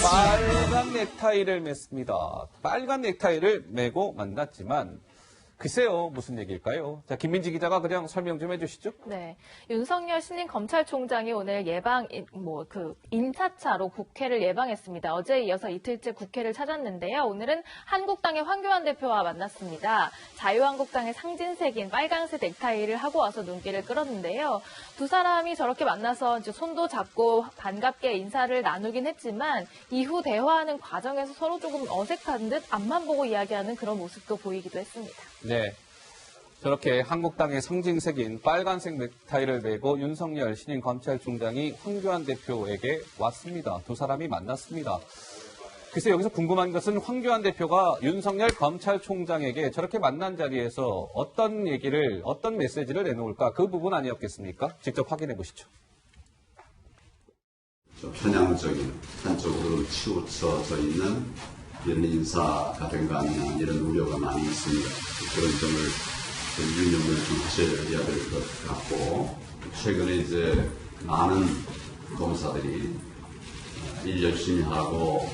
빨간 넥타이를 맸습니다. 빨간 넥타이를 메고 만났지만 글쎄요, 무슨 얘기일까요? 자, 김민지 기자가 그냥 설명 좀 해주시죠. 네, 윤석열 신임 검찰총장이 오늘 인사차로 국회를 예방했습니다. 어제에 이어서 이틀째 국회를 찾았는데요. 오늘은 한국당의 황교안 대표와 만났습니다. 자유한국당의 상징색인 빨간색 넥타이를 하고 와서 눈길을 끌었는데요. 두 사람이 저렇게 만나서 이제 손도 잡고 반갑게 인사를 나누긴 했지만 이후 대화하는 과정에서 서로 조금 어색한 듯 앞만 보고 이야기하는 그런 모습도 보이기도 했습니다. 네. 저렇게 한국당의 상징색인 빨간색 넥타이를 메고 윤석열 신임 검찰총장이 황교안 대표에게 왔습니다. 두 사람이 만났습니다. 글쎄 여기서 궁금한 것은 황교안 대표가 윤석열 검찰총장에게 저렇게 만난 자리에서 어떤 메시지를 내놓을까 그 부분 아니었겠습니까? 직접 확인해 보시죠. 편향적인 한쪽으로 치우쳐져 있는 이런 인사가 된 거 아니냐 이런 우려가 많이 있습니다. 그런 점을 유념을 좀 하셔야 될 것 같고 최근에 이제 많은 검사들이 일 열심히 하고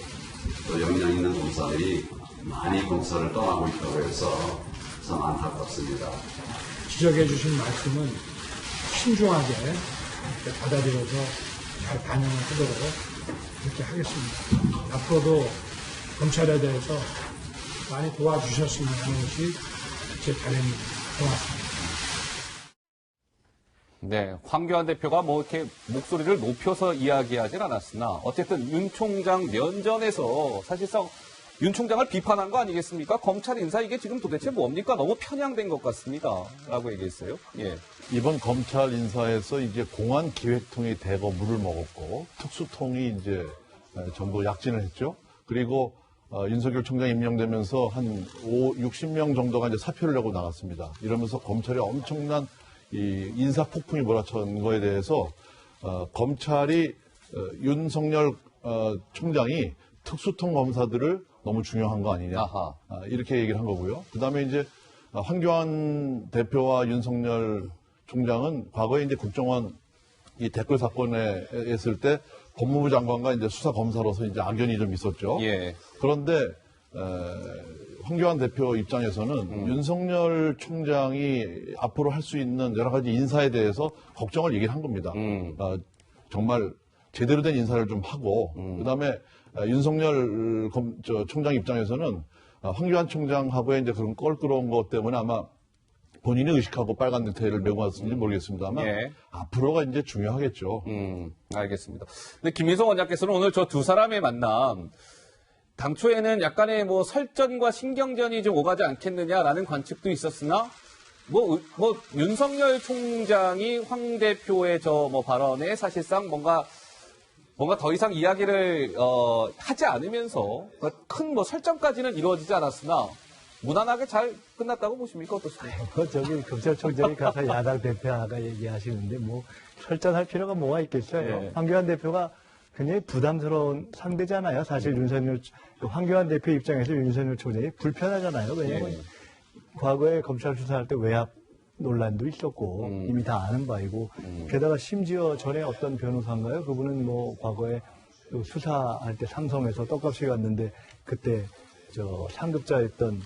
또 역량 있는 검사들이 많이 검사를 떠나고 있다고 해서 참 안타깝습니다. 지적해 주신 말씀은 신중하게 받아들여서 잘 반영을 하도록 그렇게 하겠습니다. 앞으로도 검찰에 대해서 많이 도와주셨으면 하는 것이 제 바람입니다. 고맙습니다. 네, 황교안 대표가 이렇게 목소리를 높여서 이야기하진 않았으나 어쨌든 윤 총장 면전에서 사실상 윤 총장을 비판한 거 아니겠습니까? 검찰 인사 이게 지금 도대체 뭡니까? 너무 편향된 것 같습니다. 라고 얘기했어요. 예. 이번 검찰 인사에서 이제 공안 기획통이 대거 물을 먹었고 특수통이 이제 전부 약진을 했죠. 그리고 윤석열 총장이 임명되면서 한 60명 정도가 이제 사표를 내고 나갔습니다. 이러면서 검찰이 엄청난 이 인사 폭풍이 몰아친 거에 대해서 검찰이 윤석열 총장이 특수통 검사들을 너무 중요한 거 아니냐 이렇게 얘기를 한 거고요. 그다음에 이제 황교안 대표와 윤석열 총장은 과거에 이제 국정원 이 댓글 사건에 했을 때 법무부 장관과 이제 수사 검사로서 이제 악연이 좀 있었죠. 예. 그런데 황교안 대표 입장에서는 윤석열 총장이 앞으로 할 수 있는 여러 가지 인사에 대해서 걱정을 얘기를 한 겁니다. 정말 제대로 된 인사를 좀 하고 그다음에 윤석열 총장 입장에서는 황교안 총장하고의 이제 그런 껄끄러운 것 때문에 아마 본인이 의식하고 빨간 넥타이를 메고 왔는지 모르겠습니다만 예. 앞으로가 이제 중요하겠죠. 알겠습니다. 근데 김민석 원장께서는 오늘 저 두 사람의 만남 당초에는 약간의 설전과 신경전이 좀 오가지 않겠느냐라는 관측도 있었으나 윤석열 총장이 황 대표의 발언에 사실상 뭔가 더 이상 이야기를 하지 않으면서 큰 설전까지는 이루어지지 않았으나 무난하게 잘 끝났다고 보십니까? 어떻습니까? 검찰총장이 가서 야당 대표가 얘기하시는데 설전할 필요가 뭐가 있겠어요. 예. 황교안 대표가 굉장히 부담스러운 상대잖아요. 사실 황교안 대표 입장에서 윤석열 총장이 불편하잖아요. 왜냐하면 과거에 검찰 수사할 때 외압 논란도 있었고 이미 다 아는 바이고 게다가 심지어 전에 어떤 변호사인가요? 그분은 과거에 수사할 때 삼성에서 떡값이 갔는데 그때 상급자였던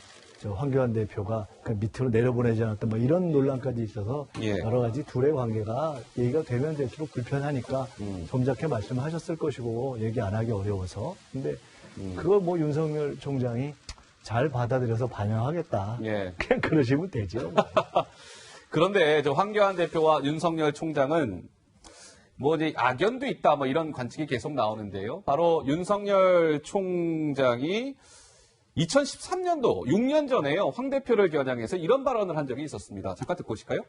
황교안 대표가 밑으로 내려보내지 않았던 이런 논란까지 있어서 여러 가지 둘의 관계가 얘기가 되면 될수록 불편하니까 점잖게 말씀하셨을 것이고 얘기 안 하기 어려워서 근데 그걸 윤석열 총장이 잘 받아들여서 반영하겠다. 그냥 그러시면 되죠. 그런데 황교안 대표와 윤석열 총장은 이제 악연도 있다 이런 관측이 계속 나오는데요. 바로 윤석열 총장이 2013년도 6년 전에요. 황 대표를 겨냥해서 이런 발언을 한 적이 있었습니다. 잠깐 듣고 오실까요?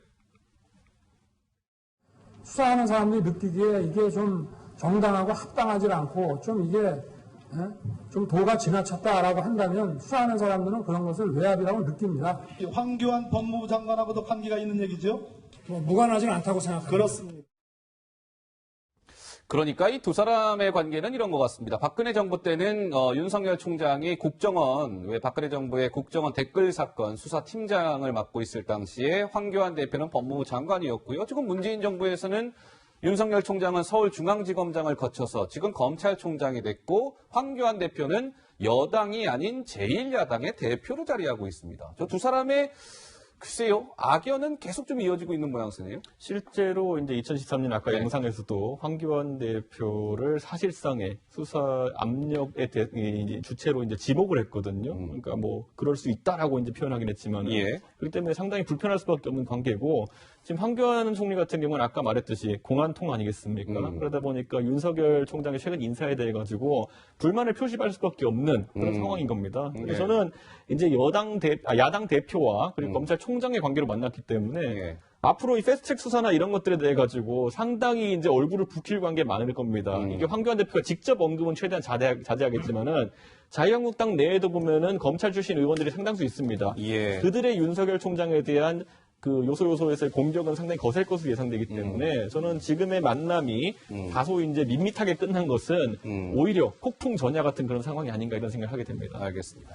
수사하는 사람들이 느끼기에 이게 좀 정당하고 합당하지 않고 좀 이게 좀 도가 지나쳤다라고 한다면 수사하는 사람들은 그런 것을 외압이라고 느낍니다. 황교안 법무부 장관하고도 관계가 있는 얘기죠? 무관하지는 않다고 생각합니다. 그렇습니다. 그러니까 이 두 사람의 관계는 이런 것 같습니다. 박근혜 정부 때는 윤석열 총장이 박근혜 정부의 국정원 댓글 사건 수사팀장을 맡고 있을 당시에 황교안 대표는 법무부 장관이었고요. 지금 문재인 정부에서는 윤석열 총장은 서울중앙지검장을 거쳐서 지금 검찰총장이 됐고 황교안 대표는 여당이 아닌 제1야당의 대표로 자리하고 있습니다. 저 두 사람의 글쎄요, 악연은 계속 좀 이어지고 있는 모양새네요. 실제로 이제 2013년 아까 네. 영상에서도 황교안 대표를 사실상의 수사 압력의 이제 주체로 이제 지목을 했거든요. 그러니까 뭐 그럴 수 있다라고 이제 표현하긴 했지만, 예. 그렇기 때문에 상당히 불편할 수밖에 없는 관계고, 지금 황교안 총리 같은 경우는 아까 말했듯이 공안통 아니겠습니까? 그러다 보니까 윤석열 총장의 최근 인사에 대해 가지고 불만을 표시할 수밖에 없는 그런 상황인 겁니다. 그래서 저는 이제 야당 대표와 그리고 검찰총장의 관계로 만났기 때문에 예. 앞으로 이 패스트트랙 수사나 이런 것들에 대해 가지고 상당히 이제 얼굴을 붉힐 관계 많을 겁니다. 이게 황교안 대표가 직접 언급은 최대한 자제하겠지만은 자유한국당 내에도 보면은 검찰 출신 의원들이 상당수 있습니다. 예. 그들의 윤석열 총장에 대한 그 요소요소에서의 공격은 상당히 거셀 것으로 예상되기 때문에 저는 지금의 만남이 다소 이제 밋밋하게 끝난 것은 오히려 폭풍 전야 같은 그런 상황이 아닌가 이런 생각을 하게 됩니다. 알겠습니다.